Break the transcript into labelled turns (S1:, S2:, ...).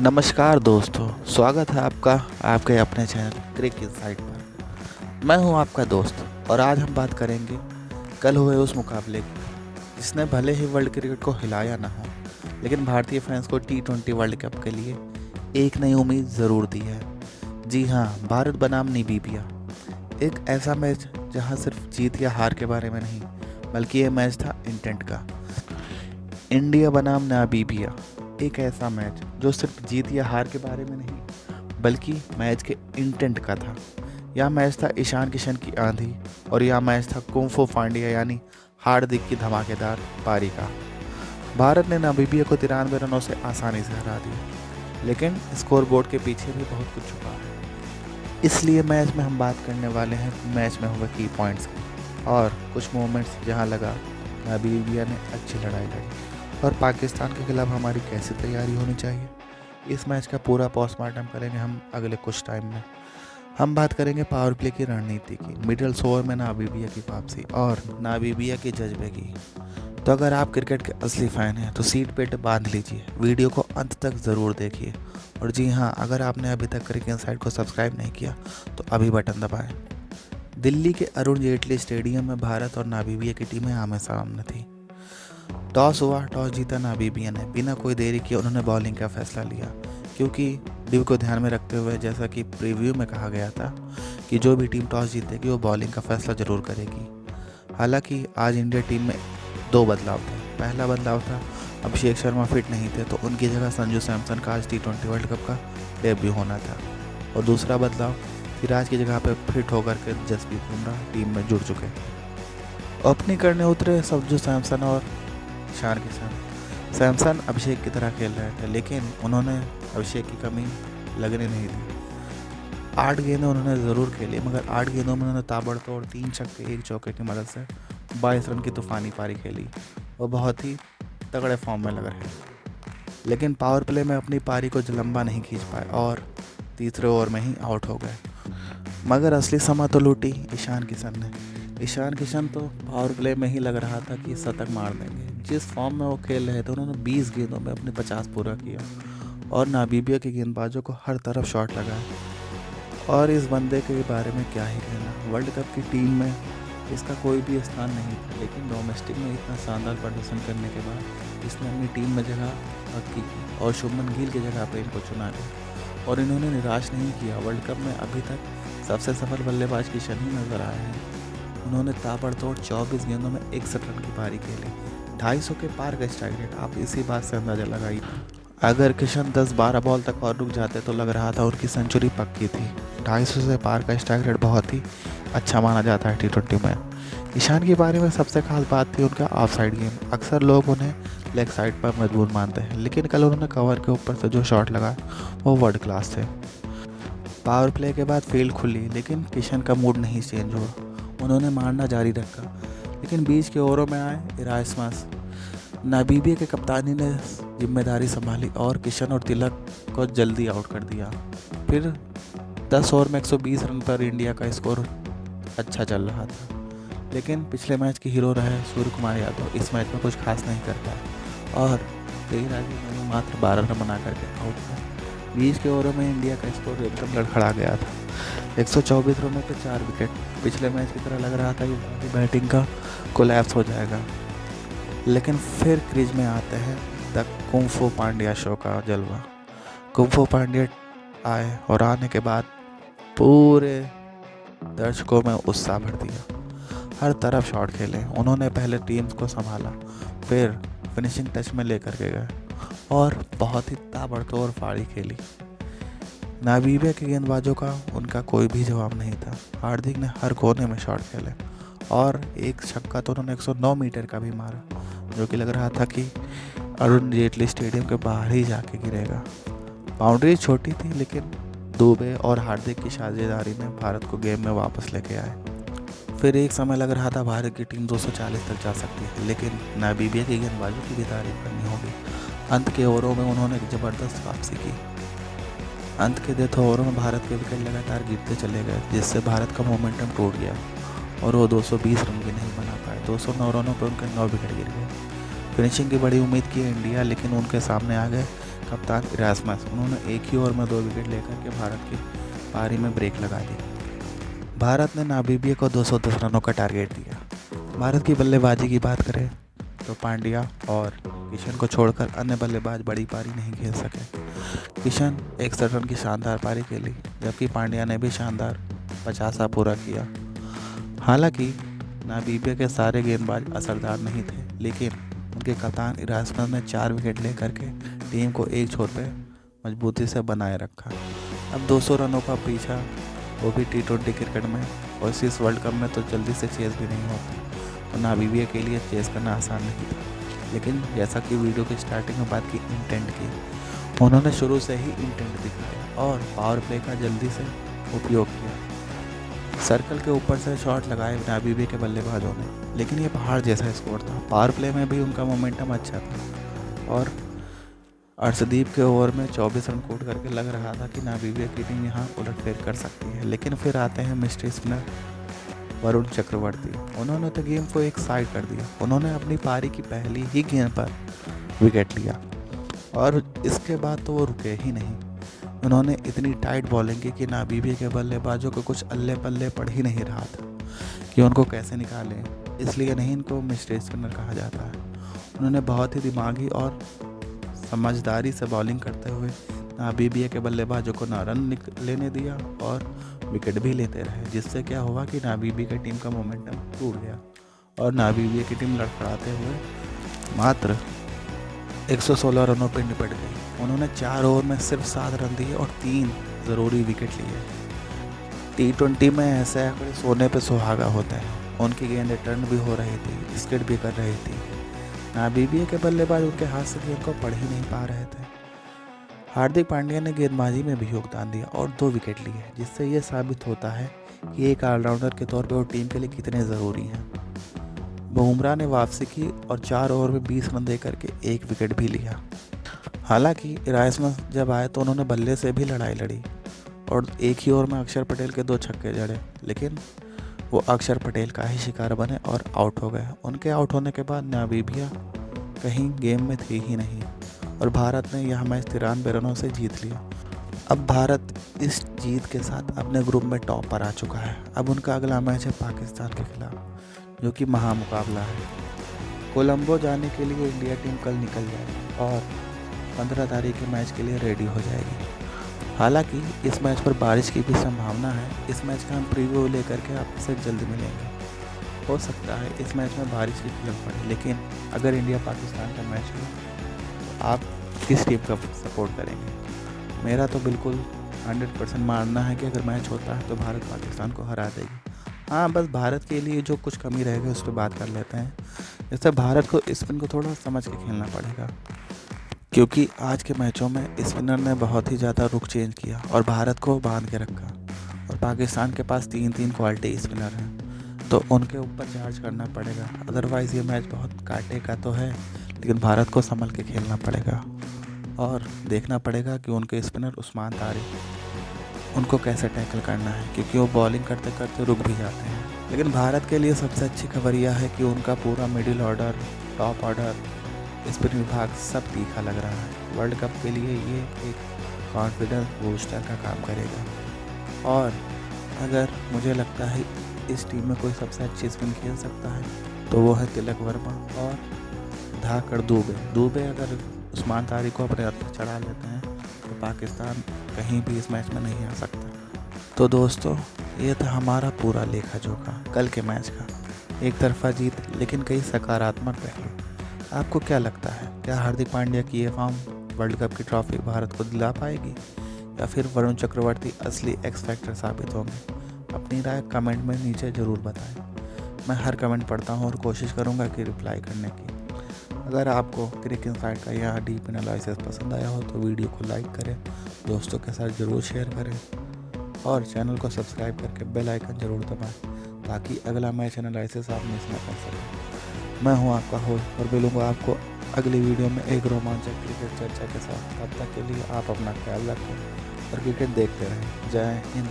S1: नमस्कार दोस्तों, स्वागत है आपका आपके अपने चैनल क्रिक इनसाइट पर। मैं हूं आपका दोस्त और आज हम बात करेंगे कल हुए उस मुकाबले की जिसने भले ही वर्ल्ड क्रिकेट को हिलाया ना हो, लेकिन भारतीय फैंस को T20 वर्ल्ड कप के लिए एक नई उम्मीद ज़रूर दी है। जी हाँ, भारत बनाम नामीबिया, एक ऐसा मैच जहां सिर्फ जीत या हार के बारे में नहीं, बल्कि ये मैच था इंटेंट का। इंडिया बनाम नामीबिया, एक ऐसा मैच जो सिर्फ जीत या हार के बारे में नहीं, बल्कि मैच के इंटेंट का था। यह मैच था ईशान किशन की आंधी और यह मैच था कुंफू पांड्या यानी हार्दिक की धमाकेदार पारी का। भारत ने नामीबिया को 93 रनों से आसानी से हरा दिया, लेकिन स्कोरबोर्ड के पीछे भी बहुत कुछ छुपा है। इसलिए मैच में हम बात करने वाले हैं मैच में हुए की पॉइंट्स की और कुछ मोमेंट्स जहां लगा नामीबिया ने अच्छी लड़ाई लड़ी और पाकिस्तान के खिलाफ हमारी कैसी तैयारी होनी चाहिए। इस मैच का पूरा पोस्टमार्टम करेंगे हम अगले कुछ टाइम में। हम बात करेंगे पावर प्ले की रणनीति की, मिडिल ओवर में नामीबिया की वापसी और नामीबिया के जज्बे की। तो अगर आप क्रिकेट के असली फ़ैन हैं तो सीट पेट बांध लीजिए, वीडियो को अंत तक ज़रूर देखिए। और जी हाँ, अगर आपने अभी तक क्रिकेट इनसाइट को सब्सक्राइब नहीं किया तो अभी बटन दबाएँ। दिल्ली के अरुण जेटली स्टेडियम में भारत और नामीबिया की टीमें आमने सामने थी। टॉस हुआ, टॉस जीता नामीबिया ने। बिना कोई देरी किए उन्होंने बॉलिंग का फैसला लिया, क्योंकि ड्यू को ध्यान में रखते हुए जैसा कि प्रीव्यू में कहा गया था कि जो भी टीम टॉस जीतेगी वो बॉलिंग का फैसला जरूर करेगी। हालांकि आज इंडिया टीम में दो बदलाव थे। पहला बदलाव था अभिषेक शर्मा फिट नहीं थे तो उनकी जगह संजू सैमसन का आज T20 वर्ल्ड कप का डेब्यू होना था। और दूसरा बदलाव सिराज की जगह पर फिट होकर के जसप्रीत बुमराह टीम में जुड़ चुके। ओपनिंग करने उतरे संजू सैमसन और ईशान किशन। सैमसन अभिषेक की तरह खेल रहे थे, लेकिन उन्होंने अभिषेक की कमी लगने नहीं दी। 8 गेंदें उन्होंने ज़रूर खेली, मगर 8 गेंदों में उन्होंने ताबड़तोड़ 3 छक्के 1 चौके की मदद से 22 रन की तूफानी पारी खेली। वो बहुत ही तगड़े फॉर्म में लग रहे हैं, लेकिन पावर प्ले में अपनी पारी को लंबा नहीं खींच पाए और तीसरे ओवर में ही आउट हो गए। मगर असली समा तो लूटी ईशान किशन ने। ईशान किशन तो पावर प्ले में ही लग रहा था कि शतक मार देंगे। जिस फॉर्म में वो खेल रहे थे उन्होंने 20 गेंदों में अपने 50 पूरा किया और नामीबिया के गेंदबाजों को हर तरफ शॉट लगा। और इस बंदे के बारे में क्या ही कहना, वर्ल्ड कप की टीम में इसका कोई भी स्थान नहीं था, लेकिन डोमेस्टिक में इतना शानदार प्रदर्शन करने के बाद इसने अपनी टीम में जगह पक्की की और शुभमन गिल की जगह पर इनको चुना गया। और इन्होंने निराश नहीं किया। वर्ल्ड कप में अभी तक सबसे सफल बल्लेबाज किशन ही नजर आए हैं। उन्होंने ताबड़तोड़ 24 गेंदों में 61 रन की पारी खेली, 250 के पार का स्ट्राइक रेट। आप इसी बात से अंदाजा लगाइए। अगर किशन 10-12 बॉल तक और रुक जाते तो लग रहा था उनकी सेंचुरी पक्की थी। 250 से पार का स्ट्राइक रेट बहुत ही अच्छा माना जाता है T20 में। ईशान के बारे में सबसे खास बात थी उनका ऑफ साइड गेम। अक्सर लोग उन्हें लेग साइड पर मजबूत मानते हैं, लेकिन कल उन्होंने कवर के ऊपर से जो शॉट लगाए वो वर्ल्ड क्लास थे। पावर प्ले के बाद फील्ड खुली, लेकिन किशन का मूड नहीं चेंज हुआ। उन्होंने मारना जारी रखा, लेकिन बीच के ओवरों में आए इरास्मस। नामीबिया के कप्तानी ने जिम्मेदारी संभाली और किशन और तिलक को जल्दी आउट कर दिया। फिर 10 ओवर में 120 रन पर इंडिया का स्कोर अच्छा चल रहा था, लेकिन पिछले मैच के हीरो रहे सूर्य कुमार यादव इस मैच में कुछ खास नहीं कर पाए और 13 गेंदों में मात्र 12 रन बना करके आउट हुए। बीच के ओवरों में इंडिया का स्कोर एकदम लड़खड़ा गया था। 124 रनों पे 4 विकेट। पिछले मैच की तरह लग रहा था कि बैटिंग का कोलैप्स हो जाएगा, लेकिन फिर क्रीज में आते हैं द कुंफू पांड्या शो का जलवा। कुंफू पांड्या आए और आने के बाद पूरे दर्शकों में उत्साह भर दिया। हर तरफ शॉट खेले उन्होंने। पहले टीम्स को संभाला, फिर फिनिशिंग टच में लेकर के गए और बहुत ही ताबड़तोड़ पारी खेली। नामीबिया के गेंदबाजों का उनका कोई भी जवाब नहीं था। हार्दिक ने हर कोने में शॉट खेले और एक छक्का तो उन्होंने 109 मीटर का भी मारा, जो कि लग रहा था कि अरुण जेटली स्टेडियम के बाहर ही जाके गिरेगा। बाउंड्री छोटी थी, लेकिन दुबे और हार्दिक की साझेदारी ने भारत को गेम में वापस लेके आए। फिर एक समय लग रहा था भारत की टीम 240 तक जा सकती है, लेकिन नामीबिया के गेंदबाजों की भी तारीफ करनी होगी। अंत के ओवरों में उन्होंने एक ज़बरदस्त वापसी की। अंत के 10 ओवरों में भारत के विकेट लगातार गिरते चले गए, जिससे भारत का मोमेंटम टूट गया और वो 220 रन भी नहीं बना पाए। 209 रनों पर उनके 9 विकेट गिर गए। फिनिशिंग की बड़ी उम्मीद की इंडिया, लेकिन उनके सामने आ गए कप्तान इरास्मस, उन्होंने एक ही ओवर में 2 विकेट लेकर के भारत की पारी में ब्रेक लगा दी। भारत ने नामीबिया को 210 रनों का टारगेट दिया। भारत की बल्लेबाजी की बात करें तो पांड्या और किशन को छोड़कर अन्य बल्लेबाज बड़ी पारी नहीं खेल सके। किशन 61 रन की शानदार पारी खेली, जबकि पांड्या ने भी शानदार 50 पूरा किया। हालांकि नामीबिया के सारे गेंदबाज असरदार नहीं थे, लेकिन उनके कप्तान इरास्मस ने 4 विकेट लेकर के टीम को एक छोर पे मजबूती से बनाए रखा। अब 200 रनों का पीछा, वो भी T20 क्रिकेट में, और इस वर्ल्ड कप में तो जल्दी से चेस भी नहीं होती, तो नामीबिया के लिए चेस करना आसान नहीं था। लेकिन जैसा कि वीडियो की स्टार्टिंग में बात की इंटेंट की, उन्होंने शुरू से ही इंटेंट दिखाया और पावर प्ले का जल्दी से उपयोग किया। सर्कल के ऊपर से शॉट लगाए नामीबिया के बल्लेबाजों ने, लेकिन ये पहाड़ जैसा स्कोर था। पावर प्ले में भी उनका मोमेंटम अच्छा था और अर्शदीप के ओवर में 24 रन कोट करके लग रहा था कि नामीबिया की टीम यहाँ उलटफेर कर सकती है। लेकिन फिर आते हैं मिस्ट्री स्पिनर वरुण चक्रवर्ती। उन्होंने तो गेम को एक साइड कर दिया। उन्होंने अपनी पारी की पहली ही गेंद पर विकेट लिया और इसके बाद तो वो रुके ही नहीं। उन्होंने इतनी टाइट बॉलिंग की कि नामीबिया के बल्लेबाजों को कुछ अल्ले पल्ले पड़ ही नहीं रहा था कि उनको कैसे निकालें। इसलिए नहीं इनको मिस्ट्री स्पिनर कहा जाता है। उन्होंने बहुत ही दिमागी और समझदारी से बॉलिंग करते हुए नामीबिया के बल्लेबाजों को ना रन लेने दिया और विकेट भी लेते रहे, जिससे क्या हुआ कि नामीबिया की टीम का मोमेंटम टूट गया और नामीबिया की टीम लड़खड़ाते हुए मात्र 116 रनों पर निपट गई। उन्होंने 4 ओवर में सिर्फ 7 रन दिए और 3 ज़रूरी विकेट लिए। T20 में ऐसे आंकड़े सोने पे सुहागा होता है। उनकी गेंदें टर्न भी हो रही थी, स्किड भी कर रही थी। नामीबिया के बल्लेबाज उनके हाथ से गेंद को पढ़ ही नहीं पा रहे थे। हार्दिक पांड्या ने गेंदबाजी में भी योगदान दिया और 2 विकेट लिए, जिससे ये साबित होता है कि एक ऑलराउंडर के तौर पे वो टीम के लिए कितने ज़रूरी हैं। बुमराह ने वापसी की और 4 ओवर में 20 रन दे करके 1 विकेट भी लिया। हालांकि इरास्मस जब आए तो उन्होंने बल्ले से भी लड़ाई लड़ी और एक ही ओवर में अक्षर पटेल के 2 छक्के जड़े, लेकिन वो अक्षर पटेल का ही शिकार बने और आउट हो गए। उनके आउट होने के बाद नामीबिया कहीं गेम में थी ही नहीं और भारत ने यह मैच 93 रनों से जीत लिया। अब भारत इस जीत के साथ अपने ग्रुप में टॉप पर आ चुका है। अब उनका अगला मैच है पाकिस्तान के खिलाफ, जो कि महामुकाबला है। कोलंबो जाने के लिए इंडिया टीम कल निकल जाएगी और 15 तारीख के मैच के लिए रेडी हो जाएगी। हालांकि इस मैच पर बारिश की भी संभावना है। इस मैच का हम प्रीव्यू लेकर के आपसे जल्द मिलेंगे। हो सकता है इस मैच में बारिश की खिलक पड़े, लेकिन अगर इंडिया पाकिस्तान का मैच हो तो आप किस टीम का सपोर्ट करेंगे? मेरा तो बिल्कुल 100% मानना है कि अगर मैच होता है तो भारत पाकिस्तान को हरा देगी। हाँ, बस भारत के लिए जो कुछ कमी रहेगी उस पर बात कर लेते हैं। जैसे भारत को स्पिन को थोड़ा समझ के खेलना पड़ेगा, क्योंकि आज के मैचों में स्पिनर ने बहुत ही ज़्यादा रुख चेंज किया और भारत को बांध के रखा। और पाकिस्तान के पास 3 क्वालिटी स्पिनर हैं, तो उनके ऊपर चार्ज करना पड़ेगा। अदरवाइज़ ये मैच बहुत काटे का तो है, लेकिन भारत को संभल के खेलना पड़ेगा और देखना पड़ेगा कि उनके स्पिनर उस्मान तारिक उनको कैसे टैकल करना है, क्योंकि वो बॉलिंग करते करते रुक भी जाते हैं। लेकिन भारत के लिए सबसे अच्छी खबर यह है कि उनका पूरा middle order, top order, spin विभाग सब तीखा लग रहा है। वर्ल्ड कप के लिए ये एक कॉन्फिडेंस बूस्टर का काम करेगा। और अगर मुझे लगता है इस टीम में कोई सबसे अच्छी स्पिन खेल सकता है तो वो है तिलक वर्मा और धाकड़ दुबे अगर उस्मान तारिक को अपने हाथ चढ़ा लेते हैं तो पाकिस्तान कहीं भी इस मैच में नहीं आ सकता। तो दोस्तों, ये था हमारा पूरा लेखा जोखा कल के मैच का। एक तरफा जीत, लेकिन कई सकारात्मक पहलू। आपको क्या लगता है, क्या हार्दिक पांड्या की ये फॉर्म वर्ल्ड कप की ट्रॉफी भारत को दिला पाएगी या फिर वरुण चक्रवर्ती असली एक्स फैक्टर साबित होंगे? अपनी राय कमेंट में नीचे ज़रूर बताएं। मैं हर कमेंट पढ़ता हूँ और कोशिश करूँगा कि रिप्लाई करने की। अगर आपको क्रिक इनसाइट का यह डीप एनालिसिस पसंद आया हो तो वीडियो को लाइक करें, दोस्तों के साथ ज़रूर शेयर करें और चैनल को सब्सक्राइब करके बेल आइकन ज़रूर दबाएं, ताकि अगला मैच एनालिसिस आप मिस ना कर सकें। मैं हूं आपका होस्ट और मिलूंगा आपको अगली वीडियो में एक रोमांचक क्रिकेट चर्चा के साथ। तब तक के लिए आप अपना ख्याल रखें और क्रिकेट देखते रहें। जय हिंद।